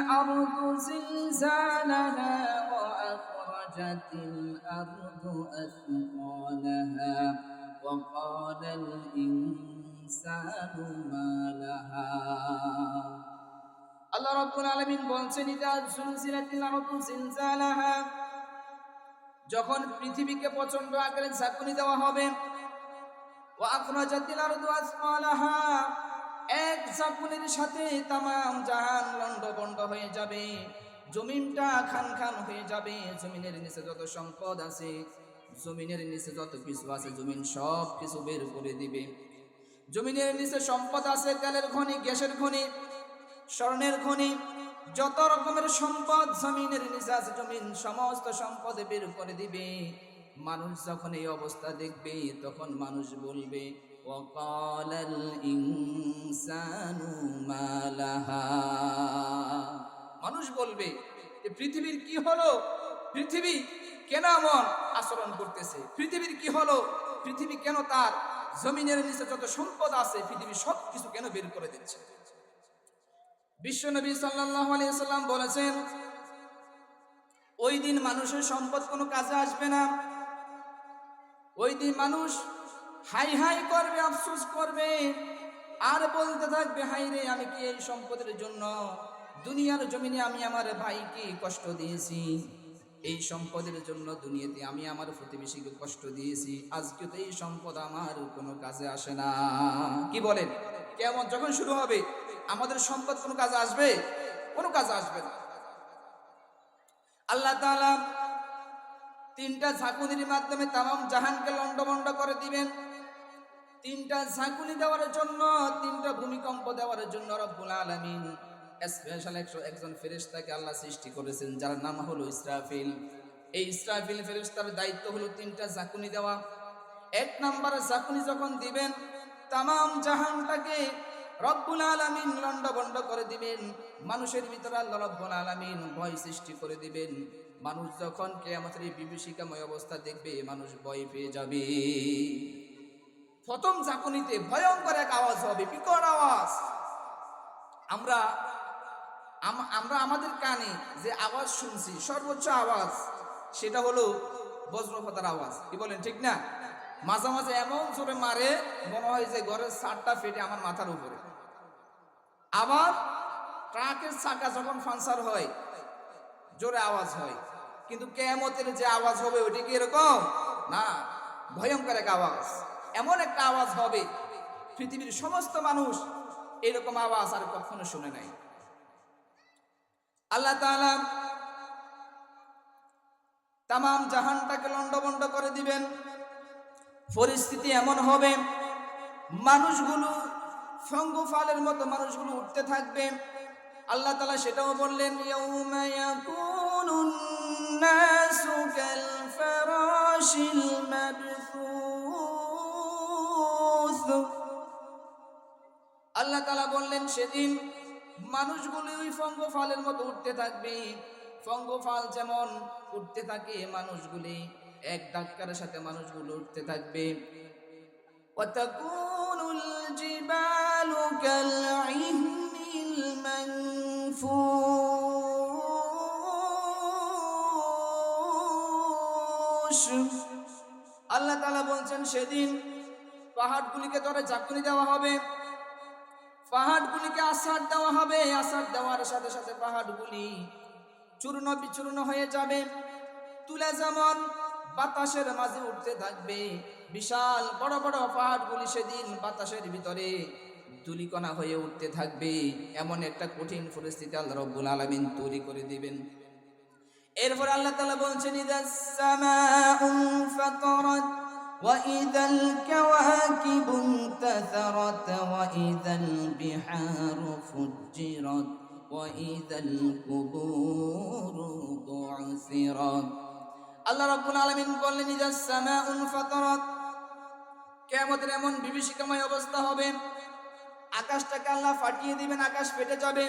الأرض زلزالها وأخرجت الأرض أثقالها وقال الإنسان ما لها আল্লাহ রাব্বুল আলামিন বলছেন ইযা যুলজিলাতিল আরদু জিলজালাহা যখন পৃথিবীকে প্রচন্ড আকারে ঝাঁকুনি দেওয়া হবে ওয়া আখরাজাতিল আরদু আসফালাহা এক ঝাঁকুনির সাথে তামাম জাহান লন্ডভন্ড হয়ে যাবে জমিনটা খান খান হয়ে যাবে জমিনের নিচে যত সম্পদ আছে জমিনের নিচে যত কিছু আছে জমিন সব কিছু বের করে দিবে জমিনের নিচে সম্পদ আছে তেলের খনি গ্যাসের খনি স্বর্ণের খনি যত রকমের সম্পদ জমিনের নিচে আছে জমিন সমস্ত সম্পদ বের করে দিবে মানুষ যখন এই অবস্থা দেখবে তখন মানুষ বলবে ওয়াকালাল ইনসানু মা লাহা মানুষ বলবে যে পৃথিবীর কি হলো পৃথিবী কেন এমন আচরণ করতেছে পৃথিবীর কি হলো পৃথিবী কেন তার জমিনের নিচে যত সম্পদ আছে পৃথিবী সব কিছু কেন বের করে দিচ্ছে বিশ্বনবী সাল্লাল্লাহু আলাইহি ওয়াসাল্লাম বলেছেন ওই দিন মানুষের সম্পদ কোনো কাজে আসবে না ওই দিন মানুষ হাই হাই করবে আফসোস করবে আর বলতে থাকবে হাই রে আমি কি এই সম্পদের জন্য দুনিয়ার জমিনে আমি আমার ভাইকে কষ্ট দিয়েছি এই সম্পদের জন্য দুনিয়াতে আমি আমার প্রতিবেশীকে কষ্ট দিয়েছি আজকে তো এই সম্পদ আমার কোনো কাজে আসে না কি বলেন কেমন যখন শুরু হবে আমাদের সম্পদ কোনো কাজে আসবে কোনো কাজে আসবে না আল্লাহ তাআলা তিনটা ঝাঁকুনির মাধ্যমে তামাম জাহানকে লন্ডভন্ড করে দিবেন তিনটা ঝাঁকুনি দেওয়ার জন্য তিনটা ভূমিকম্প দেওয়ার জন্য রব্বুল আলামিন স্পেশাল একজন ফেরেশতাকে আল্লাহ সৃষ্টি করেছেন যার নাম হলো ইসরাফিল এই ইসরাফিল ফেরেশতার দায়িত্ব হলো তিনটা ঝাঁকুনি দেওয়া এক নম্বরে ঝাঁকুনি যখন দিবেন তামাম জাহানটাকে রব্বুল আলামিন লন্ডভন্ড করে দিবেন মানুষের ভিতরে আল্লাহ রব্বুল আলামিন ভয় সৃষ্টি করে দিবেন মানুষ যখন কিয়ামতের বিভীষিকাময় অবস্থা দেখবে মানুষ ভয় পেয়ে যাবে প্রথম ঝাঁকুনিতে ভয়ঙ্কর এক আওয়াজ হবে বিকট আওয়াজ আমরা আমাদের কানে যে আওয়াজ শুনছি সর্বোচ্চ আওয়াজ সেটা হলো বজ্রপাতের আওয়াজ কি বলেন ঠিক না মাঝে মাঝে এমন জোরে মারে মনে হয় যে ঘরের ছাদটা ফেটে আমার মাথার উপরে আবার ট্রাকের চাকা যখন পাঞ্চার হয় জোরে আওয়াজ হয় কিন্তু কিয়ামতের যে আওয়াজ হবে ওইটা কি এরকম না ভয়ঙ্কর এক আওয়াজ এমন একটা আওয়াজ হবে পৃথিবীর সমস্ত মানুষ এরকম আওয়াজ আর কখনো শুনে নাই আল্লাহ তাআলা তামাম জাহানটাকে লন্ডভন্ড করে দিবেন পরিস্থিতি এমন হবে মানুষগুলো ফঙ্গফালের মতো মানুষগুলো উঠতে থাকবে আল্লাহ তাআলা সেটাও বললেন ইয়াউমা ইয়াকুনুন নাসু কাল ফারাশিল মাবথুস আল্লাহ তাআলা বললেন সেদিন মানুষগুলো ওই ফঙ্গফালের মতো উঠতে থাকবে ফঙ্গফাল যেমন উঠতে থাকে মানুষগুলি এক ধাক্কার সাথে মানুষগুলো উঠতে থাকবে ওয়াতাকুনুল জিবালু কালইহনিল মানফুশ আল্লাহ তাআলা বলছেন সেদিন পাহাড়গুলিকে ধরে ঝাঁকুনি দেওয়া হবে পাহাড়গুলিকে আছাড় দেওয়া হবে আছাড় দেওয়ার সাথে সাথে পাহাড়গুলি চূর্ণ বিচূর্ণ হয়ে যাবে তুলা যেমন বাতাসের মাঝে উঠতে থাকবে বিশাল বড় বড় পাহাড়গুলি সেদিন বাতাসের ভিতরে ধূলিকণা হয়ে উঠতে থাকবে এমন একটা কঠিন পরিস্থিতি আল্লাহ রাব্বুল আলামিন তৈরি করে দিবেন এরপর আল্লাহ তাআলা বলছেন ইদাস সামাউ ফাতারাত وَإِذَا الْكَوَاكِبُ انتَثَرَتْ وَإِذَا الْبِحَارُ فُجِّرَتْ وَإِذَا الْقُبُورُ بُعْثِرَتْ আল্লাহ রাব্বুল আলামিন বললেন ইদাস সামাউ ফাতারাত কিয়ামতের এমন বিভীষিকাময় অবস্থা হবে আকাশটাকে আল্লাহ ফাটিয়ে দিবেন আকাশ ফেটে যাবে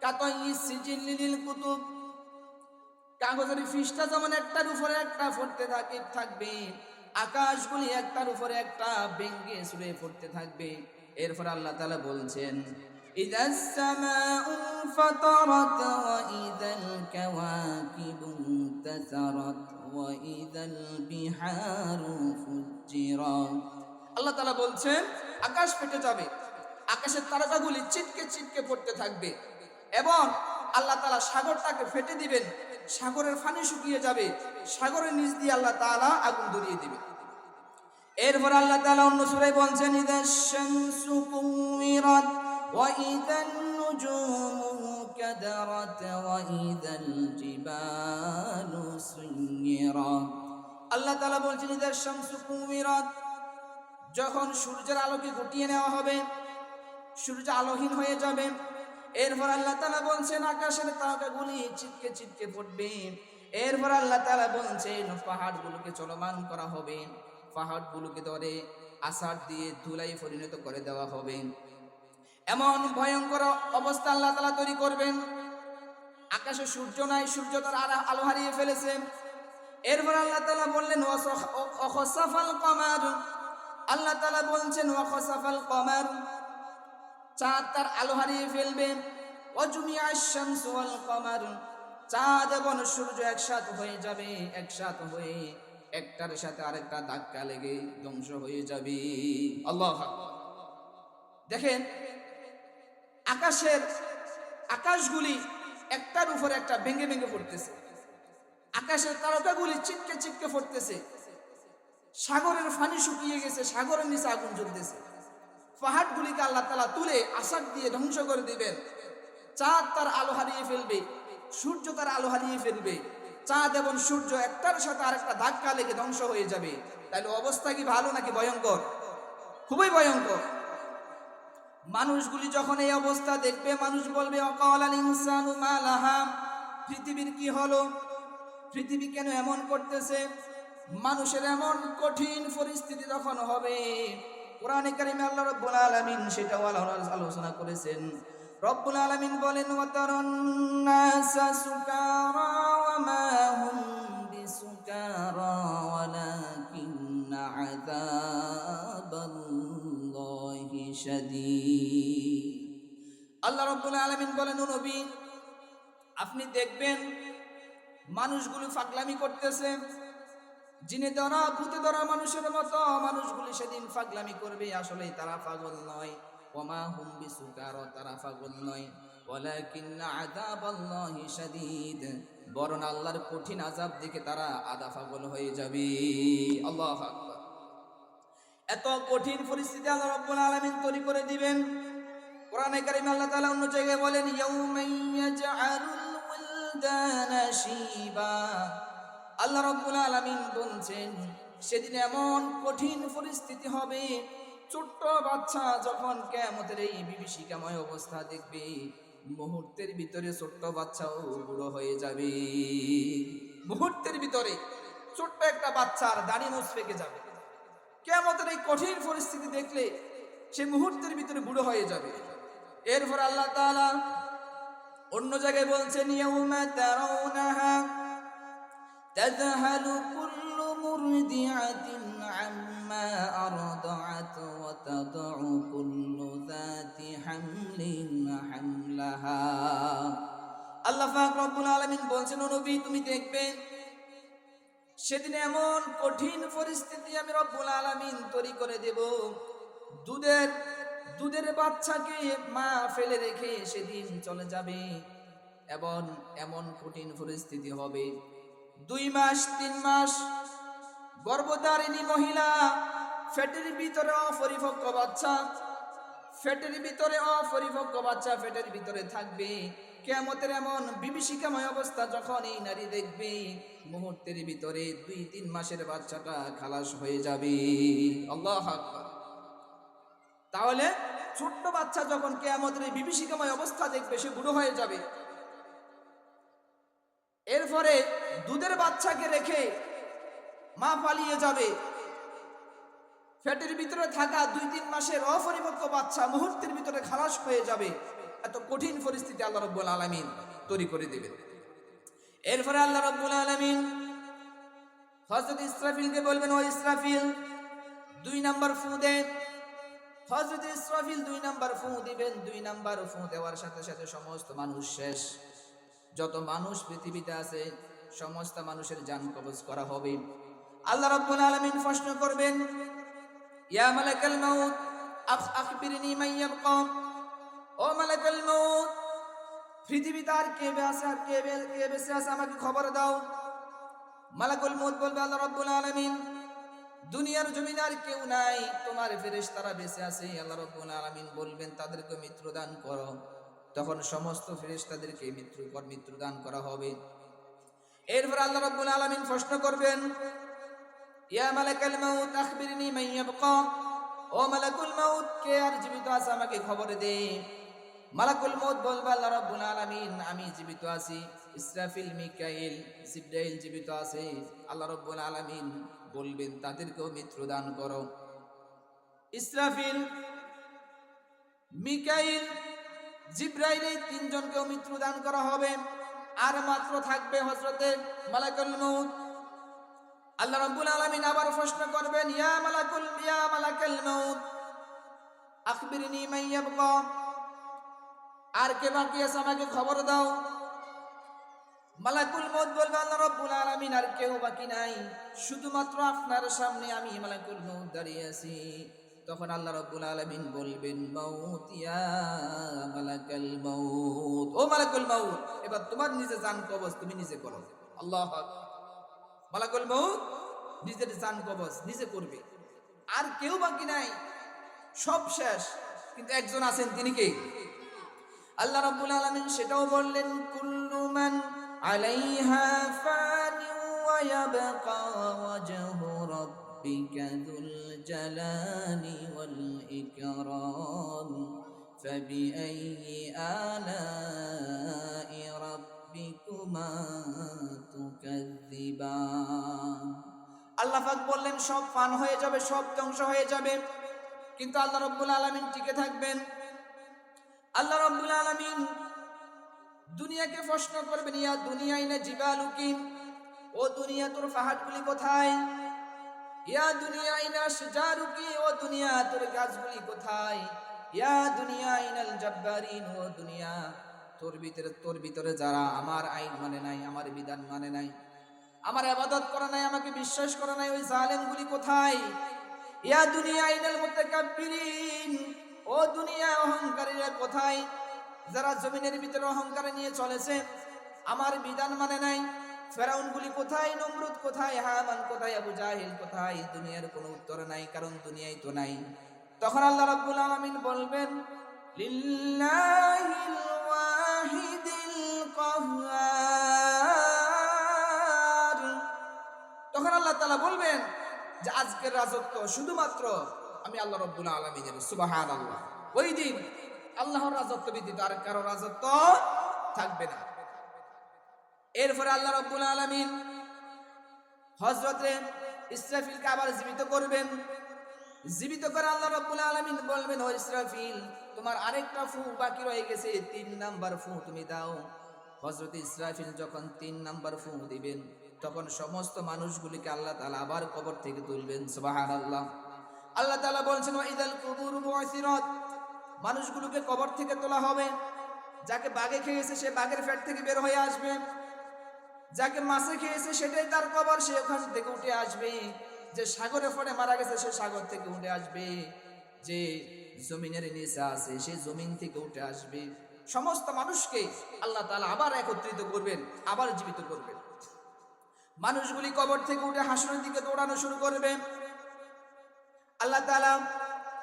কাতাই সিজিলিল কুতুব কাগজের পৃষ্ঠা যেমন একটার উপরে একটা পড়তে থাকবে আকাশগুলি একটার উপরে একটা ভেঙে ছুঁড়ে পড়তে থাকবে এরপর আল্লাহ তাআলা বলছেন إذا السماء انفطرت وإذا الكواكب انتثرت وإذا البحار فجرت আল্লাহ তাআলা বলছেন আকাশ ফেটে যাবে, আকাশের তারকাগুলি ছিটকে ছিটকে পড়তে থাকবে এবং আল্লাহ তাআলা সাগরটাকে ফেটে দিবেন, সাগরের পানি শুকিয়ে যাবে, সাগরের নিচ দিয়ে আল্লাহ তাআলা আগুন ধরিয়ে দিবেন। এরপর আল্লাহ তাআলা অন্য সূরায় বলছেন ইদাশ শামসু কুওয়িরাত ওয়া ইদান নুজুমু কাদারাত ওয়া ইদাল জিবালু সুয়িরাত। আল্লাহ তাআলা বলছেন ইদাশ শামসু কুওয়িরাত, যখন সূর্যের আলোকে গুটিয়ে নেওয়া হবে, সূর্য আলোহীন হয়ে যাবে। এরপর আল্লাহ তাআলা বলছেন আকাশের তারকাগুলি ছিটকে ছিটকে পড়বে। এরপর আল্লাহ তাআলা বলছেন পাহাড়গুলোকে চলমান করা হবে, পাহাড়গুলোকে ধরে আষাঢ় দিয়ে ধুলাই পরিণত করে দেওয়া হবে। এমন ভয়ঙ্কর অবস্থা আল্লাহ তাআলা তৈরি করবেন, আকাশে সূর্য নাই, সূর্য তার আলো হারিয়ে ফেলেছে। এরপর আল্লাহ তাআলা বললেন ওয়াখসাফাল কমার, আল্লাহ তাআলা বলছেন ওয়াখসাফাল কমার, চাঁদ তার আলো হারিয়ে ফেলবে। ওয়াজুমিআশ শামসু ওয়াল কমার, চাঁদ এবং সূর্য একসাথে হয়ে যাবে, একসাথে হয়ে একটার সাথে আরেকটা ধাক্কা লেগে ধ্বংস হয়ে যাবে। আল্লাহু আকবার। দেখেন আকাশগুলি একটার উপর একটা ভেঙে ভেঙে পড়তেছে, আকাশের তারকাগুলি ছিটকে ছিটকে পড়তেছে, সাগরের পানি শুকিয়ে গেছে, সাগরের নিচে আগুন জ্বলতেছে। পাহাড়গুলিকে আল্লাহ তাআলা তুলে আষাঢ় দিয়ে ধ্বংস করে দিবেন। চাঁদ তার আলো হারিয়ে ফেলবে, সূর্য তার আলো হারিয়ে ফেলবে, চাঁদ এবং সূর্য একটার সাথে আরেকটা ধাক্কা লেগে ধ্বংস হয়ে যাবে। তাহলে অবস্থা কি ভালো নাকি ভয়ঙ্কর? খুবই ভয়ঙ্কর। মানুষগুলি যখন এই অবস্থা দেখবে, মানুষ বলবে অকালাল ইনসানু মা লাহা, পৃথিবীর কি হলো, পৃথিবী কেন এমন করতেছে। মানুষের এমন কঠিন পরিস্থিতি তখন হবে, কোরআনে কারিমে আল্লাহ রাব্বুল আলামিন সেটাও আলোচনা করেছেন। রব্বুল আলামিন বলেন ওয়াতারান নাসা সুকারা ওয়া মা হুম বিসুকারা ওয়ালাকিন্না আযাবাল্লাহি শাদীদ। আল্লাহ রাব্বুল আলামিন বলেন ও নবী, আপনি দেখবেন মানুষগুলো পাগলামি করতেছে, জিনে ধরা ভূতে ধরা মানুষের মতো মানুষগুলি সেদিন পাগলামি করবে। আসলে তারা পাগল নয়, ওয়ামা হুম বিসুকারা, তারা পাগল নয়, ওয়ালাকিন্না আযাবাল্লাহি শাদীদ, বরং আল্লাহর কঠিন আযাব দেখে তারা আধা পাগল হয়ে যাবে। আল্লাহু আকবার। এত কঠিন পরিস্থিতি আল্লাহ রাব্বুল আলামিন তৈরি করে দিবেন। কোরআনে কারিমে আল্লাহ তাআলা অন্য জায়গায় বলেন ইয়াউমান ইয়াজআলুল ওয়ালদানা শিবা, আল্লাহ রাব্বুল আলামিন বলছেন সেদিন এমন কঠিন পরিস্থিতি হবে, ছোট্ট বাচ্চা যখন কিয়ামতের এই বিভীষিকাময় অবস্থা দেখবে, মুহূর্তের ভিতরে ছোট্ট বাচ্চাও বুড়ো হয়ে যাবে। মুহূর্তের ভিতরে ছোট্ট একটা বাচ্চার দাড়ি মুছ পেকে যাবে। কিয়ামতের এই কঠিন পরিস্থিতি দেখলে সে মুহূর্তের ভিতরে বুড়ো হয়ে যাবে। এরপর আল্লাহ তাআলা অন্য জায়গায় বলছেন ইয়াউমা তারাউনাহা تذهل كل مرضعة عما أرضعت وتضع كل ذات حمل حملها। আল্লাহ পাক রব্বুল আলামিন বলছেন ও নবী, তুমি দেখবে সেদিন এমন কঠিন পরিস্থিতি আমি রব্বুল আলামিন তৈরি করে দেব, দুধের বাচ্চাকে মা ফেলে রেখে সেদিন চলে যাবে এবং এমন কঠিন পরিস্থিতি হবে 2 মাস 3 মাস গর্ভধারিণী মহিলা, পেটের ভিতরে অপরিপক্ক বাচ্চা, পেটের ভিতরে থাকবে। কিয়ামতের এমন বিভীষিকাময় অবস্থা যখন এই নারী দেখবে, মুহূর্তের ভিতরে 2-3 মাসের বাচ্চাটা খালাস হয়ে যাবে। আল্লাহু আকবার। তাহলে ছোট্ট বাচ্চা যখন কিয়ামতের এই বিভীষিকাময় অবস্থা দেখবে, সে বুড়ো হয়ে যাবে। এরপরে দুধের বাচ্চাকে রেখে মা পালিয়ে যাবে, পেটের ভিতরে থাকা 2-3 মাসের অপরিপক্ক বাচ্চা মুহূর্তের ভিতরে খালাস হয়ে যাবে। এত কঠিন পরিস্থিতি আল্লাহ রাব্বুল আলামিন তৈরি করে দিবেন। এরপরে আল্লাহ রাব্বুল আলামিন হযরত ইসরাফিলকে বলবেন ও ইসরাফিল 2 নাম্বার ফু দে। হযরত ইসরাফিল 2 নাম্বার ফু দিবেন। 2 নাম্বার ফু দেওয়ার সাথে সাথে সমস্ত মানুষ শেষ। যত মানুষ পৃথিবীতে আছে সমস্ত মানুষের জান কবজ করা হবে। আল্লাহ রাব্বুল আলামিন প্রশ্ন করবেন, ইয়া মালাকাল মাউত আখবিরনি মান ইয়াবকা। ও মালাকাল মাউত, পৃথিবীতে আর কে বেঁচে আছে আমাকে খবর দাও। মালাকুল মউত বলবে, আল্লাহ রাব্বুল আলামিন, দুনিয়ার জমিনে আর কেউ নাই, তোমার ফেরেশতারা বেঁচে আছে। আল্লাহ রাব্বুল আলামিন বলবেন, তাদেরকে মৃত্যু দান করো। তখন সমস্ত ফেরেশতাদেরকে মৃত্যু দান করা হবে। এরপর আল্লাহ রাব্বুল আলামিন প্রশ্ন করবেন, ইয়া মালাকাল মাউত আখবিরনি মান ইয়াবকা। ও মালাকুল মাউত, কে আর জীবিত আছে আমাকে খবর দে। মালাকুল মউত বলবে, আল্লাহ রাব্বুল আলামিন, আমি জীবিত আছি। ইসরাফিল, মিকাইল, জিবরাইল জীবিত আছে। আল্লাহ রাব্বুল আলামিন বলবেন, তাদেরকেও মৃত্যু দান করো। ইসরাফিল, মিকাইল, জিবরাইল এই তিনজনকেও মৃত্যু দান করা হবে। আর মাত্র থাকবে হযরতে মালাকুল মউত। আল্লাহ রাব্বুল আলামিন আবার প্রশ্ন করবেন, ইয়া মালাকুল মউত আখবিরনি মান ইয়াবকা। আর কে বাকি আছে আমাকে খবর দাও। মালাকুল মউত বলবে, আল্লাহ রাব্বুল আলামিন, আর কেউ বাকি নাই, শুধুমাত্র আপনার সামনে আমি মালাকুল মউত দাঁড়িয়ে আছি। তখন আল্লাহ রাব্বুল আলামিন বলবেন, মাউত ইয়া মালাকুল মউত, ও মালাকুল মউত, এবার তোমার নিজে জান কবজ তুমি নিজে করো। আল্লাহু আকবার। মালাকুল মউত নিজের জান কবজ নিজে করবে, আর কেউ বাকি নাই, সব শেষ। কিন্তু একজন আছেন, তিনি কে? আল্লাহ রাব্বুল আলামিন সেটাও বললেন, কুল্লু মান আলাইহা ফানি ওয়া ইয়াবকা ওয়াজহু রাব্বিকা যুল জালালি ওয়াল ইকরাম ফাবিআইয়ি আলাই রাব্বিকুমা তুকাযযিবান। আল্লাহ পাক বললেন, সব ফান হয়ে যাবে, সব ধ্বংস হয়ে যাবে, কিন্তু আল্লাহ রাব্বুল আলামিন টিকে থাকবেন। আল্লাহ রাব্বুল আলামিন দুনিয়াকে প্রশ্ন করবেন, ইয়া দুনিয়া ইনা জিবালুকি, ও দুনিয়া তোর পাহাড়গুলি কোথায়? ইয়া দুনিয়া ইনা শিজারুকি, ও দুনিয়া তোর গাছগুলি কোথায়? ইয়া দুনিয়া ইনাল জাব্বারিন, ও দুনিয়া তোর ভিতরে যারা আমার আইন মানে নাই, আমার বিধান মানে নাই, আমার ইবাদত করে নাই, আমাকে বিশ্বাস করে নাই, ওই জালেমগুলি কোথায়? ইয়া দুনিয়া ইনাল মুতাকাব্বিরিন, ও দুনিয়া অহংকারীরা কোথায়? যারা জমিনের ভিতরে অহংকার নিয়ে চলেছে, আমার বিধান মানে নাই। ফেরাউনগুলি কোথায়? নমরুদ কোথায়? হামান কোথায়? আবু জাহিল কোথায়? দুনিয়ার কোনো উত্তর নাই, কারণ দুনিয়াই তো নাই। তখন আল্লাহ রাব্বুল আলামিন বলবেন, লিল্লাহিল ওয়াহিদিল কাহ্হার। তখন আল্লাহ তাআলা বলবেন যে আজকের রাজত্ব শুধুমাত্র আমি আল্লাহ রাব্বুল আলামিনের। সুবহানাল্লাহ। ওই দিন আল্লাহর রাজত্ব ব্যতীত আর কারো রাজত্ব থাকবে না। এরপরে আল্লাহ রাব্বুল আলামিন হযরতে ইসরাফিলকে আবার জীবিত করবেন। জীবিত করে আল্লাহ রাব্বুল আলামিন বলবেন, ও ইসরাফিল, তোমার আরেকটা ফু বাকি রয়ে গেছে, 3 নাম্বার ফু তুমি দাও। হযরতে ইসরাফিল যখন 3 নাম্বার ফু দিবেন, তখন সমস্ত মানুষগুলিকে আল্লাহ তাআলা আবার কবর থেকে তুলবেন। সুবহানাল্লাহ। আল্লাহ তাআলা বলছেন, ওয়া ইদাল কুবুরু বুইসিরাত, মানুষগুলোকে কবর থেকে তোলা হবে। যাকে বাঘে খেয়েছে সে বাঘের পেট থেকে বের হয়ে আসবে, যাকে মাছে খেয়েছে সেটাই তার কবর, সে ওখান থেকে উঠে আসবে। যে সাগরে পড়ে মারা গেছে সে সাগর থেকে উঠে আসবে, যে জমিনের নিচে আছে সে জমিন থেকে উঠে আসবে। সমস্ত মানুষকে আল্লাহ তাআলা আবার একত্রিত করবেন, আবার জীবিত করবেন। মানুষগুলি কবর থেকে উঠে হাসরের দিকে দৌড়ানো শুরু করবে। আল্লাহ তাআলা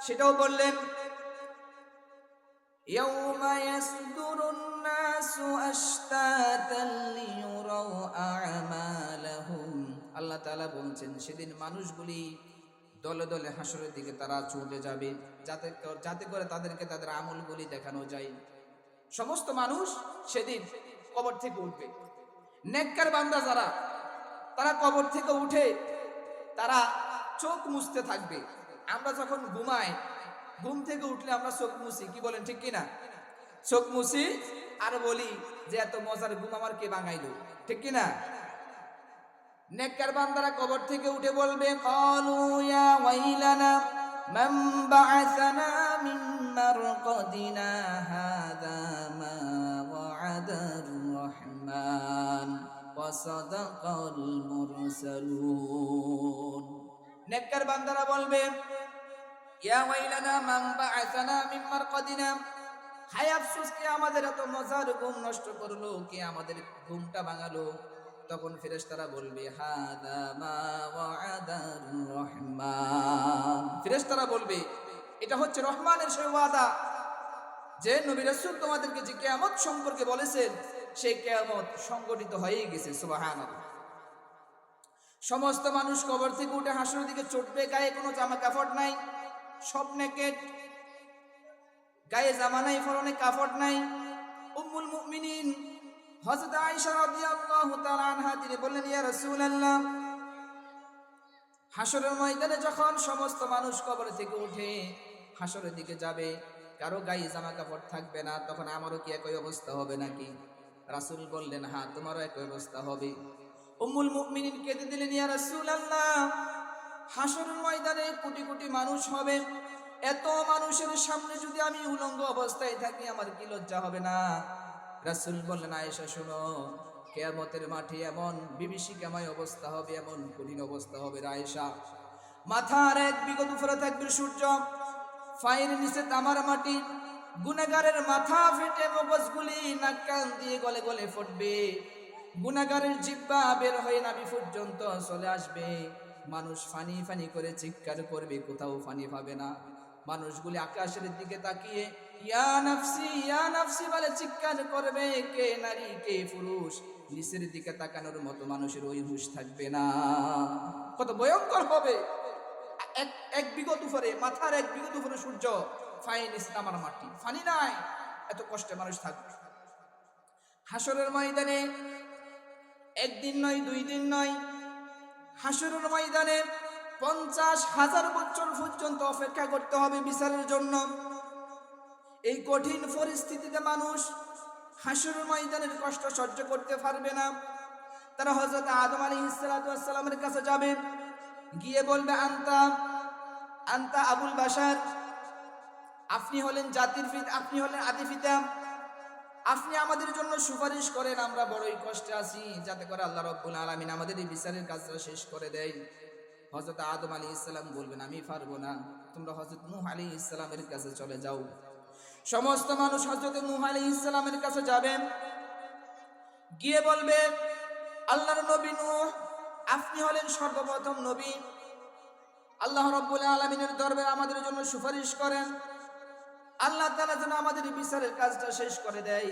সেটাও বললেন, ইয়াউমা ইয়াসদুরুন নাসু আশতাতান লিয়ুরাউ আমালাহুম। আল্লাহ তাআলা বলছেন, সেদিন মানুষগুলি দলে দলে হাসরের দিকে তারা ছুটে যাবে, যাতে করে তাদেরকে তাদের আমলগুলি দেখানো যায়। সমস্ত মানুষ সেদিন কবর থেকে উঠবে। নেককার বান্দা যারা, তারা কবর থেকে উঠে তারা চোখ মুছতে থাকবে। আমরা যখন ঘুমাই, ঘুম থেকে উঠলে আমরা চোখ মুছি, কি বলেন ঠিক কিনা? চোখ মুছি আর বলি যে এত মজার ঘুম আমার কে ভাঙাইলো, ঠিক কিনা? নেককার বান্দারা কবর থেকে উঠে বলবে, ক্বালু ইয়া ওয়াইলানা من بعثنا من مرقدنا هذا ما وعد الرحمن وصدق المرسلون নেককার বান্দারা বলবে ইয়া ওয়াইলানা মান বা'আসানা মিন মারকাদিনা, হায় আফসোস কে আমাদের এত মজার ঘুম নষ্ট করলো, কে আমাদের ঘুমটা ভাঙালো। তখন ফেরেশতারা বলবে হাদা মা ওয়া'আদার রহমান, ফেরেশতারা বলবে এটা হচ্ছে রহমানের সেই ওয়াদা যে নবী রাসূল তোমাদেরকে যে কিয়ামত সম্পর্কে বলেছেন সেই কিয়ামত সংঘটিত হয়েই গেছে। সুবহানাল্লাহ। সমস্ত মানুষ কবর থেকে উঠে হাসরের দিকে চটবে, গায়ে কোনো জামা কাপড় নাই, সব নেকেড, গায়ে জামা নাই, পরনে কাপড় নাই। উম্মুল মুমিনিন হযরত আয়েশা রাদিয়াল্লাহু তাআলা আনহা তিনি বললেন ইয়া রাসূলুল্লাহ, হাসরের ময়দানে যখন সমস্ত মানুষ কবর থেকে উঠে হাসরের দিকে যাবে, কারো গায়ে জামা কাপড় থাকবে না, তখন আমারও কি একই অবস্থা হবে নাকি? রাসূল বললেন হ্যাঁ, তোমারও একই অবস্থা হবে। উম্মুল মুমিনিন কেঁদে দিলেন ইয়া রাসূলুল্লাহ, হাসরের ময়দানে কোটি কোটি মানুষ হবে, এত মানুষের সামনে যদি আমি উলঙ্গ অবস্থায় থাকি আমার কি লজ্জা হবে না? রাসূল বললেন আয়েশা শোনো, কিয়ামতের মাঠে এমন বিভীষিকাময় অবস্থা হবে, এমন কঠিন অবস্থা হবে আয়েশা, মাথার এক বিগত উপরে থাকবে সূর্য, পায়ের নিচে তামার মাটি, গুনাহগারের মাথা ফেটে মগজগুলি নাক কান দিয়ে গলে গলে ফুটবে, গুনাহগারের জিহ্বা বের হয়ে নাভি পর্যন্ত চলে আসবে, মানুষ ফানি ফানি করে চিৎকার করবে, কোথাও ফানি পাবে না। মানুষগুলি আকাশের দিকে তাকিয়ে ইয়া নাফসি বলে চিৎকার করবে, কে নারী কে পুরুষ, নিচের দিকে তাকানোর মতো মানুষের ওই হুঁশ থাকবে না। কত ভয়ঙ্কর হবে! এক বিগত উপরে, মাথার এক বিগত উপরে সূর্য, ফাইন ইসলামার মাটি, ফানি নাই, এত কষ্টে মানুষ থাকবে। হাসরের ময়দানে একদিন নয়, দুই দিন নয়, হাসরের ময়দানে 50,000 বছর পর্যন্ত অপেক্ষা করতে হবে বিচারের জন্য। এই কঠিন পরিস্থিতিতে মানুষ হাসরের ময়দানের কষ্ট সহ্য করতে পারবে না। তারা হযরত আদম আলাইহিস সালামের কাছে যাবে, গিয়ে বলবে আনতা আবুল বাশার, আপনি হলেন জাতির পিতা, আপনি হলেন আদি পিতা, আপনি আমাদের জন্য সুপারিশ করেন, আমরা বড়ই কষ্টে আছি, যাতে করে আল্লাহ রাব্বুল আলামিন আমাদের এই বিচারের কাজটা শেষ করে দেয়। হযরত আদম আলাইহিস সালাম বলবেন আমি পারবো না, তোমরা হযরত নূহ আলাইহিস সালামের কাছে চলে যাও। সমস্ত মানুষ হযরত নূহ আলাইহিস সালামের কাছে যাবেন, গিয়ে বলবে আল্লাহর নবী নূহ, আপনি হলেন সর্বপ্রথম নবী, আল্লাহ রাব্বুল আলামিনের দরবারে আমাদের জন্য সুপারিশ করেন, আল্লাহ তাআলা যেন আমাদের বিচারের কাজটা শেষ করে দেয়।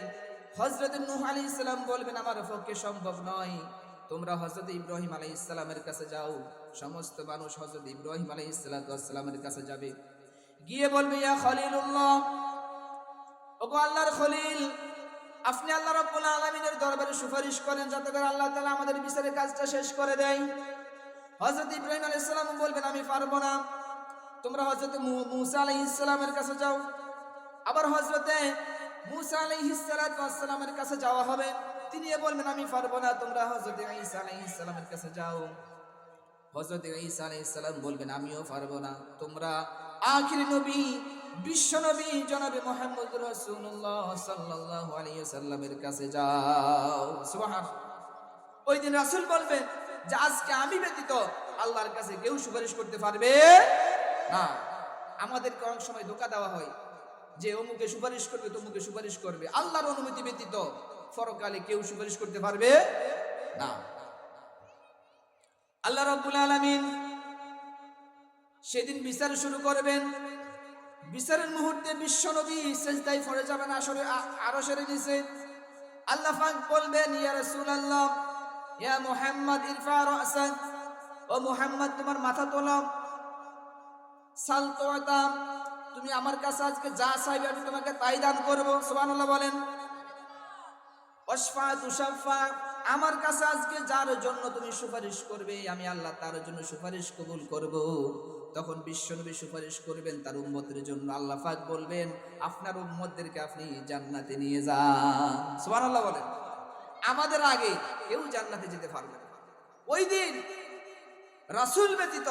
হযরত নূহ আলাইহিস সালাম বলবেন আমার পক্ষে সম্ভব নয়, তোমরা হযরত ইব্রাহিম আলাইহিস সালামের কাছে যাও। সমস্ত মানুষ হযরত ইব্রাহিম আলাইহিস সালামের কাছে যাবে, গিয়ে বলবে ইয়া খলিলুল্লাহ, ওগো আল্লাহর খলিল, আপনি আল্লাহ রাব্বুল আলামিনের দরবারে সুপারিশ করেন যাতে করে আল্লাহ তাআলা আমাদের বিচারের কাজটা শেষ করে দেয়। হযরত ইব্রাহিম আলাইহিস সালাম বলবেন আমি পারবো না, তোমরা হযরত মূসা আলাইহিস সালামের কাছে যাও। আবার হযরতে মূসা আলাইহিস সালামের কাছে যাওয়া হবে, তিনি বলবেন আমি পারবো না, তোমরা হযরত ঈসা আলাইহিস সালামের কাছে যাও। হযরত ঈসা আলাইহিস সালাম বলবেন আমিও পারবো না, তোমরা আখির নবী বিশ্ব নবী জনাবে মুহাম্মদ রাসূলুল্লাহ সাল্লাল্লাহু আলাইহি ওয়াসাল্লামের কাছে যাও। সুবহানাল্লাহ। ওই দিন রাসূল বলবেন যে আজকে আমি ব্যতীত আল্লাহর কাছে কেউ সুপারিশ করতে পারবে না। আমাদেরকে অনেক সময় ধোঁকা দেওয়া হয় যে অমুকে সুপারিশ করবে, তমুকে সুপারিশ করবে, আল্লাহর অনুমতি ব্যতীত পরকালে কেউ সুপারিশ করতে পারবে না। আল্লাহ রাব্বুল আলামিন সেদিন বিচার শুরু করবেন। বিচারের মুহূর্তে বিশ্ব নবী সিজদায় পড়ে যাবেন আরশের নিচে। আল্লাহ পাক বলবেন ইয়া রাসূলুল্লাহ, ইয়া মুহাম্মদ ইরফা রাসাক, ও মুহাম্মদ তোমার মাথা তোলো, সাল তুতা, তুমি আমার কাছে আজকে যা চাইবে আমি তোমাকে তাই দান করব। সুবহানাল্লাহ বলেন। ওয়াশফা তুশাফা, আমার কাছে আজকে যার জন্য তুমি সুপারিশ করবে আমি আল্লাহ তার জন্য সুপারিশ কবুল করব। তখন বিশ্বনবী সুপারিশ করবেন তার উম্মতের জন্য। আল্লাহ পাক বলবেন আপনার উম্মতদেরকে আপনি জান্নাতে নিয়ে যান। সুবহানাল্লাহ বলেন। আমাদের আগে কেউ জান্নাতে যেতে পারবে না। ওই দিন রাসূল ব্যতীত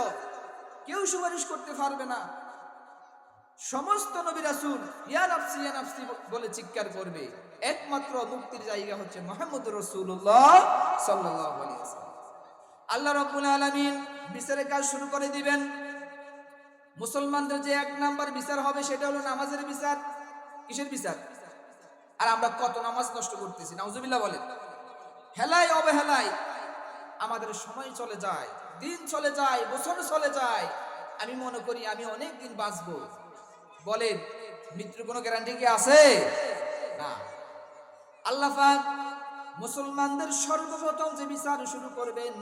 কেউ সুপারিশ করতে পারবে না। সমস্ত নবী রাসূল ইয়া নাফসি বলে চিৎকার করবে। একমাত্র মুক্তির জায়গা হচ্ছে মুহাম্মদুর রাসূলুল্লাহ সাল্লাল্লাহু আলাইহি ওয়াসাল্লাম। আল্লাহ রাব্বুল আলামিন বিচারের কাজ শুরু করে দিবেন। মুসলমানদের যে এক নাম্বার বিচার হবে সেটা হলো নামাজের বিচার। কিসের বিচার? আর আমরা কত নামাজ নষ্ট করতেছি, নাউজুবিল্লাহ বলেন। হেলায় অবহেলায় আমাদের সময় চলে যায়, দিন চলে যায়, বছর চলে যায়। আমি মনে করি আমি অনেক দিন বাঁচবো। বলেন, মৃত্যুর কোনো গ্যারান্টি কি আছে? না। আল্লাহ পাক মুসলমানদের সর্বপ্রথম যে বিচার শুরু করবেন,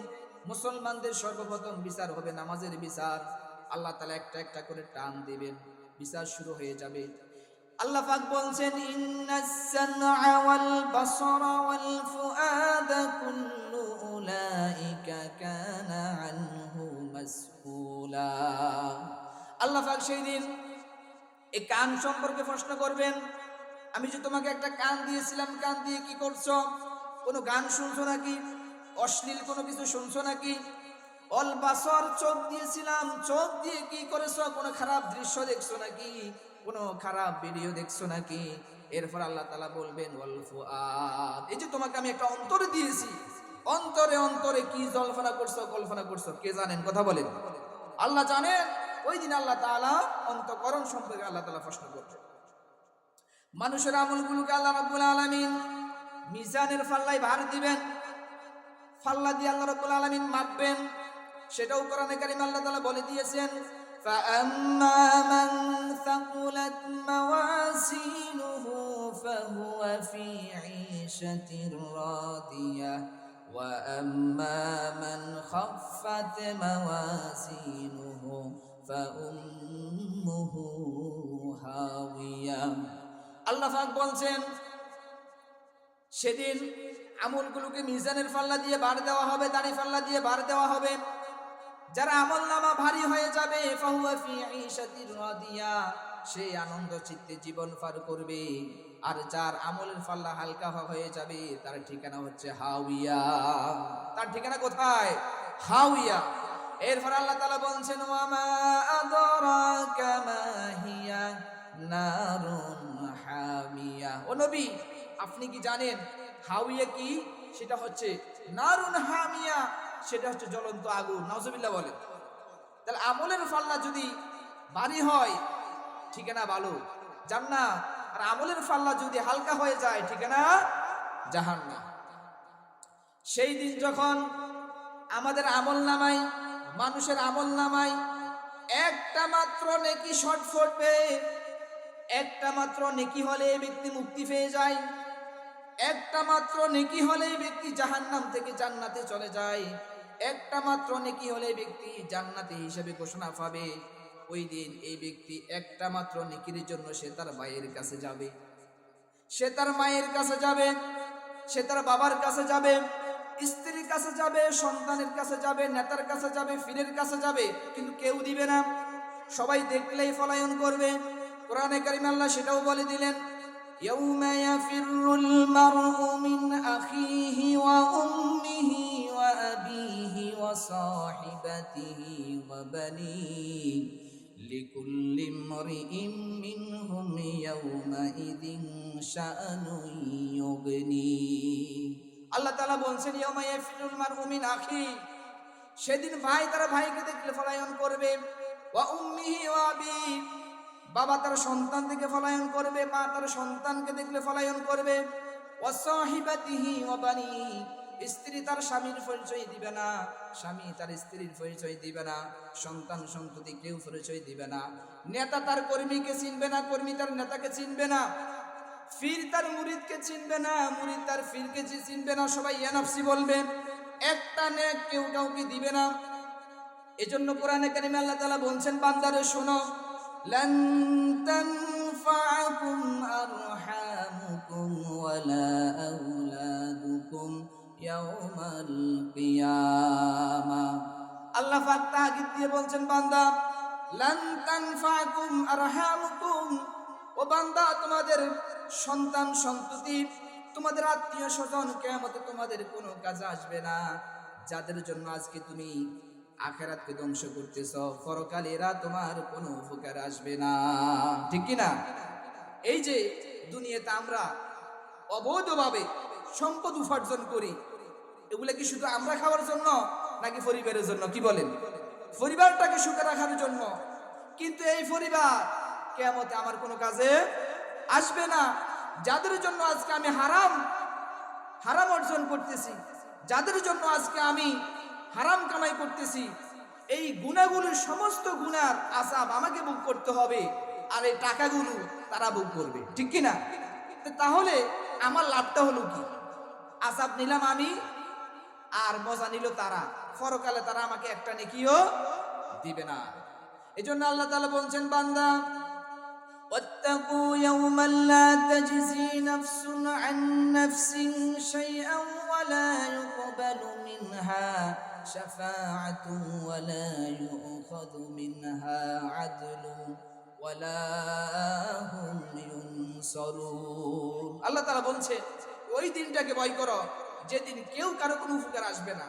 মুসলমানদের সর্বপ্রথম বিচার হবে নামাজের বিচার। আল্লাহ তাআলা একটা একটা করে টান দিবেন, বিচার শুরু হয়ে যাবে। আল্লাহ পাক বলছেন, ইন্নাস সামআ ওয়াল বাসারা ওয়াল ফুআদা কুল্লু উলাইকা কানা আনহু মাসউলা। আল্লাহ পাক সেই দিন এই কান সম্পর্কে প্রশ্ন করবেন। আমি যে তোমাকে একটা কান দিয়েছিলাম, কান দিয়ে কি করছো? কোনো গান শুনছো নাকি? অশ্লীল কোনো কিছু শুনছো নাকি? অল বাসর, চোখ দিয়েছিলাম, চোখ দিয়ে কি করেছো? কোনো খারাপ দৃশ্য দেখছো নাকি? কোনো খারাপ ভিডিও দেখছো নাকি? এরপর আল্লাহ তাআলা বলবেন ওয়াল ফুআদ, এই যে তোমাকে আমি একটা অন্তর দিয়েছি, অন্তরে অন্তরে কি জল্পনা করছো, কল্পনা করছো, কে জানেন? কথা বলেন। আল্লাহ জানেন। ওই দিন আল্লাহ তাআলা অন্তঃকরণ সম্পর্কে আল্লাহ তাআলা প্রশ্ন করবেন। মানুষের আমলগুলোকে আল্লাহ রাব্বুল আলামিন মিজানের পাল্লায় ভার দিবেন। পাল্লা দিয়ে আল্লাহ রাব্বুল আলামিন মাপবেন। সেটাও কোরআনে কারীমে আল্লাহ তাআলা বলে দিয়েছেন, فَأَمَّا مَنْ ثَقُلَتْ مَوَازِينُهُ فَهُوَ فِي عِيشَةٍ رَاضِيَةٍ وَأَمَّا مَنْ خَفَّتْ مَوَازِينُهُ فَأُمُّهُ هَاوِيَةٌ। আল্লাহ পাক বলছেন, সেদিন আমলগুলোকে মিজানের পাল্লা দিয়ে ভার দেওয়া হবে, দাড়ি পাল্লা দিয়ে ভার দেওয়া হবে। যারা আমলনামা ভারী হয়ে যাবে, ফাহুয়া ফি ঈশাতির রাদিয়া, সে আনন্দ চিত্তে জীবন পার করবে। আর যার আমলের পাল্লা হালকা হয়ে যাবে, তার ঠিকানা হচ্ছে হাউইয়া। তার ঠিকানা কোথায়? হাউইয়া। এরপর আল্লাহ তাআলা বলছেন, ওয়া মা আদরাকা মা হিয়া নারুন হামিয়া। ও নবী, আপনি কি জানেন হাউইয়া কি? সেটা হচ্ছে নারুন হামিয়া, সেটা হচ্ছে জ্বলন্ত আগুন। নাউজুবিল্লাহ বলেন। তাহলে আমলের পাল্লা যদি ভারী হয়, ঠিকানা ভালো জান্নাত। আর আমলের পাল্লা যদি হালকা হয়ে যায়, ঠিকানা জাহান্নাম। সেই দিন যখন আমাদের আমল নামায়, মানুষের আমল নামায় একটা মাত্র নেকি শর্ট পড়বে, একটা মাত্র নেকি হলে এই ব্যক্তি মুক্তি পেয়ে যায়, একটা মাত্র নেকি হলে ব্যক্তি জাহান্নাম থেকে জান্নাতে চলে যায়, একটা মাত্র নেকি হলে ব্যক্তি জান্নাতি হিসেবে ঘোষণা পাবে। ওই দিন এই ব্যক্তি একটা মাত্র নেকির জন্য সে তার ভাইয়ের কাছে যাবে, সে তার মায়ের কাছে যাবে, সে তার বাবার কাছে যাবে, স্ত্রীর কাছে যাবে, সন্তানের কাছে যাবে, নেতার কাছে যাবে, পীরের কাছে যাবে, কিন্তু কেউ দিবে না। সবাই দেখলেই পলায়ন করবে। কোরআনে কারিমে আল্লাহ সেটাও বলে দিলেন, ইয়াউমা ইয়াফিরুল মারউ মিন আখিহি ওয়া উম্মিহি ওয়া আবিহি ওয়া সাহিবাতিহি ওয়া বানিহি লিকুল্লি ইমরিইম মিনহুম ইয়াউমাইযিন শাআনুন ইউগনি। আল্লাহ তাআলা বলছেন, ইয়াউমা ইয়াফিরুল মারউ মিন আখি, সেদিন ভাই তার ভাইকে দেখলে পলায়ন করবে, ওয়া উম্মিহি ওয়া আবিহি, বাবা তার সন্তান থেকে পলায়ন করবে, মা তার সন্তানকে দেখলে পলায়ন করবে, ওয়া সাহিবাতিহি ওয়া বানিহি, স্ত্রী তার স্বামীর পরিচয় দিবে না, স্বামী তার স্ত্রীর পরিচয় দিবে না, সন্তান সন্ততি কেউ পরিচয় দিবে না, নেতা তার কর্মীকে চিনবে না, কর্মী তার নেতাকে চিনবে না, পীর তার মুরিদকে চিনবে না, মুরিদ তার পীরকে চিনবে না। সবাই ইয়া নাফসি বলবে, একটা নেক কেউ কাউকে দিবে না। এজন্য কোরআনে কারিমে আল্লাহ তাআলা বলছেন, বান্দারে শোনো, لن تنفعكم أرحامكم ولا أولادكم يوم القيامة। আল্লাহ পাক তাগিদ দিয়ে বলছেন, বান্দা, লান তানফাকুম আরহামুকুম, ও বান্দা, তোমাদের সন্তান সন্ততি, তোমাদের আত্মীয় স্বজন কিয়ামতে তোমাদের কোনো কাজে আসবে না। যাদের জন্য আজকে তুমি আখিরাতকে ধ্বংস করতেছ, পরকালে এরা তোমার কোনো উপকার আসবে না। ঠিক কি না? এই যে দুনিয়াতে আমরা অবৈধভাবে সম্পদ উপার্জন করি, এগুলা কি শুধু আমরা খাওয়ার জন্য নাকি পরিবারের জন্য? কি বলেন? পরিবারটাকে সুখে রাখার জন্য। কিন্তু এই পরিবার কিয়ামতে আমার কোনো কাজে আসবে না। যাদের জন্য আজকে আমি হারাম অর্জন করতেছি, যাদের জন্য আজকে আমি হারাম কামাই করতেছি, এই গুনাহগুলোর সমস্ত গুনার আযাব আমাকে ভোগ করতে হবে, আর এই টাকাগুলো তারা ভোগ করবে। ঠিক কি না? তাহলে আমার লাভটা হলো কি? আযাব নিলাম আমি, আর মজা নিল তারা। পরকালে তারা আমাকে একটা নেকিও দিবে না। এজন্য আল্লাহ তাআলা বলছেন, বান্দা واتقوا يوما لا تجزي نفس عن نفس شيئا ولا يقبل منها شفاعة ولا يؤخذ منها عدل ولا هم ينصرون। আল্লাহ তাআলা বলছে ওই দিনটাকে ভয় করো যেদিন কেউ কারো কোনো উপকার আসবে না,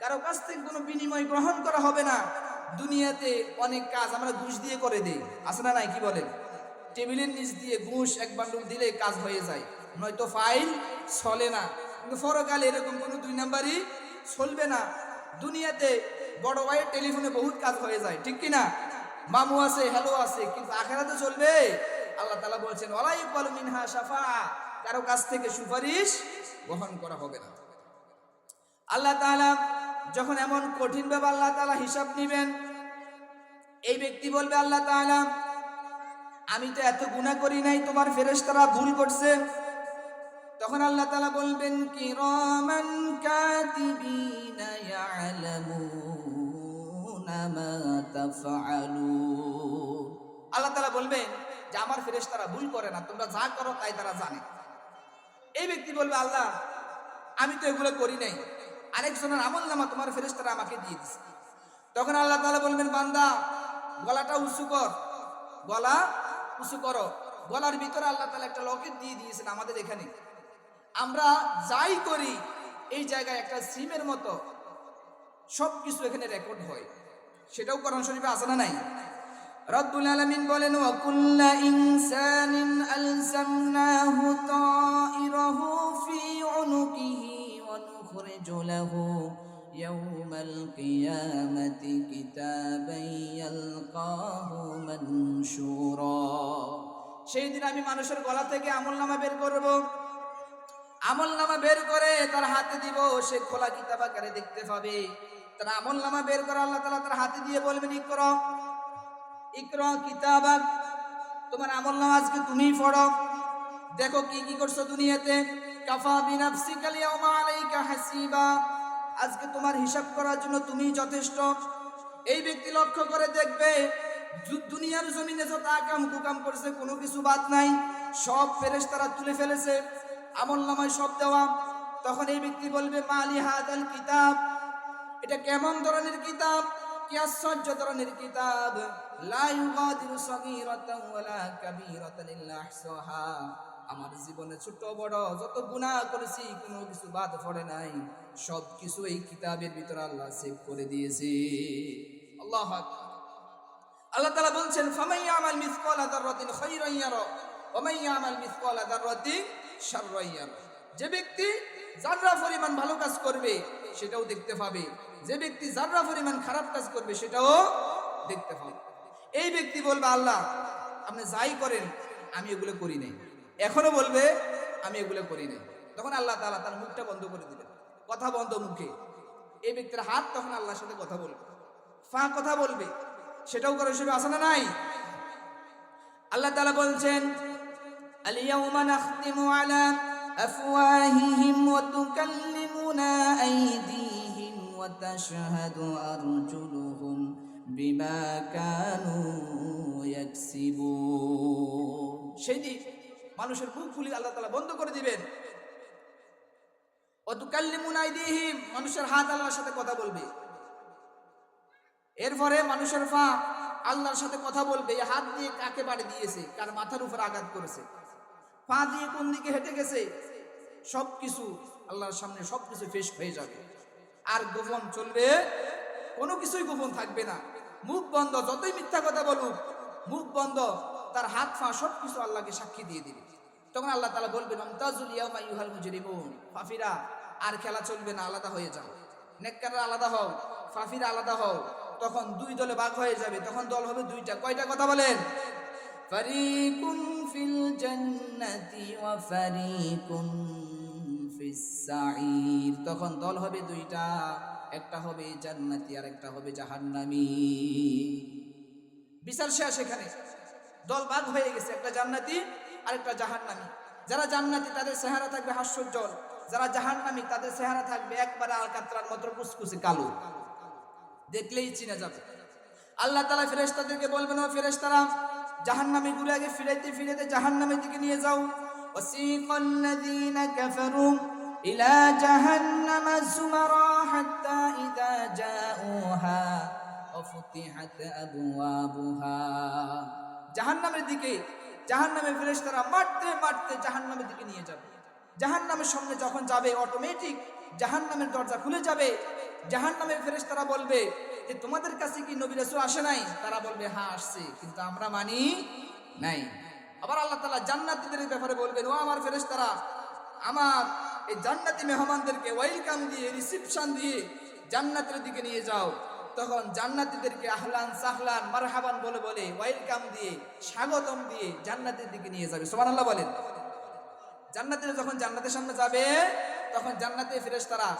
কারো কাছ থেকে কোনো বিনিময় গ্রহণ করা হবে না। দুনিয়াতে অনেক কাজ আমরা ঘুষ দিয়ে করে দেই, আছে না নাই? কি বলেন? টেবিলের নিচ দিয়ে ঘুষ এক বান্ডুল দিলে কাজ হয়ে যায়, নয়তো ফাইল চলে না। কিন্তু পরকালে এরকম কোনো দুই নাম্বারই চলবে না। দুনিয়াতে বড় ভাইয়ের টেলিফোনে বহুত কাজ হয়ে যায়, ঠিক কি না? মামু আছে, হ্যালো আছে, কিন্তু আখিরাতে চলবে? আল্লাহ তাআলা বলছেন ওয়ালা ইকবালু মিনহা শাফাআ, কারো কাছ থেকে সুপারিশ গ্রহণ করা হবে না। আল্লাহ তাআলা যখন এমন কঠিন ভাবে আল্লাহ তাআলা হিসাব নেবেন, এই ব্যক্তি বলবে আল্লাহ তাআলা আমি তো এত গুনাহ করি নাই, তোমার ফেরেশতারা ভুল করছে। তখন আল্লাহ তাআলা বলবেন কিরামান কাতিবিনা ইয়ালামুনা মা তাফআলুন। আল্লাহ তাআলা বলবেন যে আমার ফেরেশতারা ভুল করে না, তোমরা যা করো তাই তারা জানে। এই ব্যক্তি বলবে আল্লাহ আমি তো এগুলো করি নাই, আরেকজনের আমলনামা তোমার ফেরেশতারা আমাকে দিয়ে দিছে। তখন আল্লাহ তাআলা বলবেন বান্দা গলাটা উঁচু কর, গলা উঁচু করো। গলার ভিতরে আল্লাহ তাআলা একটা লকেট দিয়ে দিয়েছেন আমাদের এখানে। আমরা যাই করি এই জায়গায় একটা সিমের মতো সবকিছু এখানে রেকর্ড হয়। সেটাও কোরআন শরীফে আছে না নাই? রব্বুল আলামিন বলেন ওয়া কুল্লা ইনসানিন আলজামনাহু তাইরাহু ফি উনুকিহি ওয়া নুখরিজু লাহু ইয়াওমাল কিয়ামাতি কিতাবান ইয়ালকাহু মানশুরা। সেই দিন আমি মানুষের গলা থেকে আমলনামা বের করব, আমলনামা বের করে তার হাতে দিব, সে খোলা কিতাব আকারে দেখতে পাবে। তার আমলনামা বের করে আল্লাহ তাআলা তার হাতে দিয়ে বলবেন ইকরা ইকরা কিতাবাক, তোমার আমলনামা আজকে তুমিই পড়ো, দেখো কি কি করছো দুনিয়াতে। কাফা বিনাফসিকাল ইয়াওমা আলাইকা হাসিবা, আজকে তোমার হিসাব করার জন্য তুমিই যথেষ্ট। এই ব্যক্তি লক্ষ্য করে দেখবে দুনিয়ার জমিনে যত আকাম কুকাম করছে কোনো কিছু বাদ নাই, সব ফেরেশতারা তুলে ফেলেছে, আমলনামায় সব দেওয়া। তখন এই ব্যক্তি বলবে মালি হাদাল কিতাব, এটা কেমন ধরনের কিতাব, কি আশ্চর্য ধরনের কিতাব। লা ইউগাদিরু সাগীরাতান ওয়ালা কাবীরাতান ইল্লা আহসাহা, আমার জীবনে ছোট বড় যত গুনাহ করেছি কোনো কিছু বাদ পড়ে নাই, সব কিছু এই কিতাবের ভিতরে আল্লাহ সেভ করে দিয়েছে। আল্লাহু আকবার। আল্লাহ তাআলা বলছেন ফামান ইয়ামাল মিসকালা যাররাতিন খায়রান ইয়ারা ওয়া মান ইয়ামাল মিসকালা যাররাতিন শাররান ইয়ারা। যে ব্যক্তি যাররা পরিমাণ ভালো কাজ করবে সেটাও দেখতে পাবে, যে ব্যক্তি যাররা পরিমাণ খারাপ কাজ করবে সেটাও দেখতে পাবে। এই ব্যক্তি বলবে আল্লাহ আপনি যাই করেন আমি এগুলো করি নাই, এখনো বলবে আমি এগুলো করি নাই। তখন আল্লাহ তাআলা তার মুখটা বন্ধ করে দিবেন, কথা বন্ধ মুখে। এই ব্যক্তির হাত তখন আল্লাহর সাথে কথা বলবে, কথা বলবে, সেটাও করে হিসেবে আসে না নাই? আল্লাহ তাআলা বলছেন আল ইয়াউমা নাখতিমু আলা আফওয়াহিহিম ওয়া তুকাল্লিমুনা আইদিহিম ওয়া তাশহাদু আরজুলুহুম বিমা কানু ইয়াকসিবুন। সেদিন মানুষের মুখ খুলে আল্লাহ তাআলা বন্ধ করে দিবেন। ওয়া তুকাল্লিমুনা আইদিহিম, মানুষের হাত আল্লাহর সাথে কথা বলবে। এরপরে মানুষের পা আল্লাহর সাথে কথা বলবে, এই হাত দিয়ে কাকে বাড়ি দিয়েছে, কার মাথার উপর আঘাত করেছে, পা দিয়ে কোন দিকে হেঁটে গেছে, সবকিছু আল্লাহর সামনে সবকিছু পেশ হয়ে যাবে। আর গোপন চলবে কোনো কিছুই গোপন থাকবে না, মুখ বন্ধ, যতই মিথ্যা কথা বলুক মুখ বন্ধ, তার হাত পা সবকিছু আল্লাহকে সাক্ষী দিয়ে দিবে। তখন আল্লাহ তাআলা বলবেন আমতাজুল ইয়াউমা আইয়ুহাল মুজরিমুন, ফাফিরা আর খেলা চলবে না, আলাদা হয়ে যাও, নেককাররা আলাদা হও, ফাফিরা আলাদা হও। তখন দুই দলে ভাগ হয়ে যাবে, তখন দল হবে দুইটা। কয়টা কথা বলেন? ফারিকুন ফিল জান্নাতি ওয়া ফারিকুন ফিস সাঈর। তখন দল হবে দুইটা, একটা হবে জান্নাতি আর একটা হবে জাহান্নামী। বিচার শেষ এখানে, দল ভাগ হয়ে গেছে, একটা জান্নাতি আর একটা জাহান্নামী। যারা জান্নাতি তাদের চেহারা থাকবে হাস্যোজ্জ্বল, যারা জাহান্নামী তাদের চেহারা থাকবে একবারে আলকাতরার মতো কুচকুচে কালো, দেখলেই চিনা যাবে। আল্লাহ তাআলা ফেরেশতাদেরকে বলবেন, ও ফেরেশতারা, জাহান্নামী গুলো আগে ফিরাইতে ফিরাইতে জাহান্নামের দিকে নিয়ে যাও। ওয়াসিকাল্লাযীনা কাফারু ইলা জাহান্নামা যুমারা হাত্তা ইযা জাউহা ওয়া ফুতিহাত আবওয়াবুহা। জাহান্নামের দিকে জাহান্নামের ফেরেশতারা মারতে মারতে জাহান্নামের দিকে নিয়ে যাবে। জাহান্নামের সামনে যখন যাবে অটোমেটিক জাহান্নামের দরজা খুলে যাবে। জাহান্নামের ফেরেশতারা বলবে যে তোমাদের কাছে কি নবী রাসূল আসে নাই? তারা বলবে হ্যাঁ আসছে, কিন্তু আমরা মানি নাই। আবার আল্লাহ তাআলা জান্নাতীদের ব্যাপারে বলবেন, ও আমার ফেরেশতারা, আমার এই জান্নাতি মেহমানদেরকে ওয়েলকাম দিয়ে, রিসিপশন দিয়ে জান্নাতের দিকে নিয়ে যাও। তখন জান্নাতীদেরকে আহলান সাহলান মারহাবান বলে বলে ওয়েলকাম দিয়ে, স্বাগতম দিয়ে জান্নাতের দিকে নিয়ে যাবে। সুবহানাল্লাহ বলেন। জান্নাতীরা যখন জান্নাতের সামনে যাবে তখন জান্নাতের ফেরেশতারা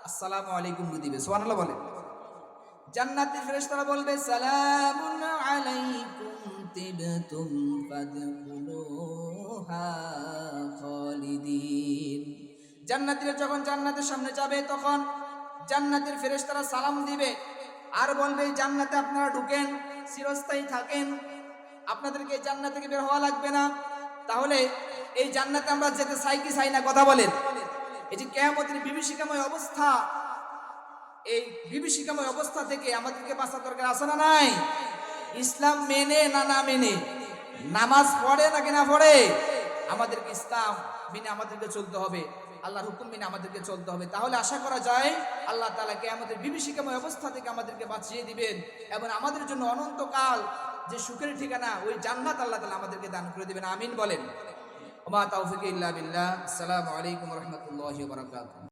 আসসালামু আলাইকুম দিবে। সুবহানাল্লাহ বলেন। জান্নাতের ফেরেশতারা বলবে সালামুন আলাইকুম তিবতুম ফাদখুলুহা খালিদিন। জান্নাতীরা যখন জান্নাতের সামনে যাবে তখন জান্নাতের ফেরেশতারা সালাম দিবে আর বলবে জান্নাতে আপনারা ঢুকেন, চিরস্থায়ী থাকেন, আপনাদেরকে জান্নাত থেকে বের হওয়া লাগবে না। তাহলে এই জান্নাতে আমরা যেতে চাই কি চাই না? কথা বলেন। এই যে কিয়ামতের বিভীষিকাময় অবস্থা, এই বিভীষিকাময় অবস্থা থেকে আমাদেরকে বাঁচার দরকার আছে না নাই? ইসলাম মেনে না না মেনে, নামাজ পড়ে নাকি না পড়ে, আমাদেরকে ইসলাম মেনে আমাদেরকে চলতে হবে, আল্লাহর হুকুম মেনে আমাদেরকে চলতে হবে। তাহলে আশা করা যায় আল্লাহ তাআলা কিয়ামতের বিভীষিকাময় অবস্থা থেকে আমাদেরকে বাঁচিয়ে দিবেন এবং আমাদের জন্য অনন্তকাল যে সুখের ঠিকানা ওই জান্নাত আল্লাহ তাআলা আমাদেরকে দান করে দিবেন। আমিন বলেন। ওয়া মা তাওফীক ইল্লা বিল্লাহ। আসসালামু আলাইকুম ওয়া রাহমাতুল্লাহি ওয়া বারাকাতুহু।